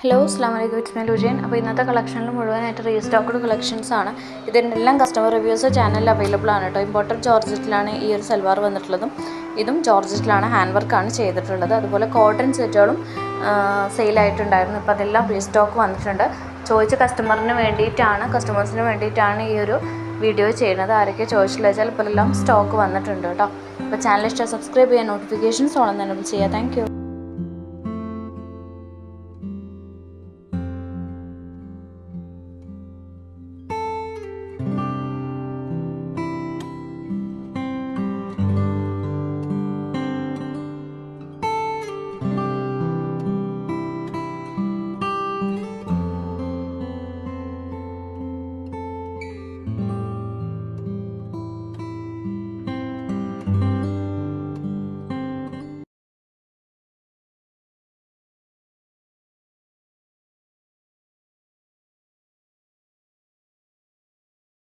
Hello അസ്സാം വലൈക്കും, it's me Lujain. അപ്പോൾ ഇന്നത്തെ കളക്ഷനിൽ മുഴുവനായിട്ട് റീസ്റ്റോക്ക്ഡ് കളക്ഷൻസ് ആണ്. ഇതിൻ്റെ എല്ലാം കസ്റ്റമർ റിവ്യൂസ് ചാനലിൽ അവൈലബിൾ ആണ് കേട്ടോ. ഇമ്പോർട്ടൻറ്റ് ജോർജറ്റിലാണ് ഈ ഒരു സൽവാർ വന്നിട്ടുള്ളതും. ഇതും ജോർജറ്റിലാണ്, ഹാൻഡ് വർക്കാണ് ചെയ്തിട്ടുള്ളത്. അതുപോലെ കോട്ടൺ സെറ്റുകളും സെയിലായിട്ടുണ്ടായിരുന്നു. ഇപ്പോൾ അതെല്ലാം റീസ്റ്റോക്ക് വന്നിട്ടുണ്ട്. ചോദിച്ച കസ്റ്റമേഴ്സിന് വേണ്ടിയിട്ടാണ് ഈ ഒരു വീഡിയോ ചെയ്യുന്നത്. ആരൊക്കെ ചോദിച്ചില്ല വെച്ചാൽ ഇപ്പോൾ എല്ലാം സ്റ്റോക്ക് വന്നിട്ടുണ്ട് കേട്ടോ. അപ്പോൾ ചാനൽ ഇഷ്ടം സബ്സ്ക്രൈബ് ചെയ്യാൻ, നോട്ടിഫിക്കേഷൻസ് ഓൺ തന്നെ ചെയ്യുക. Thank you.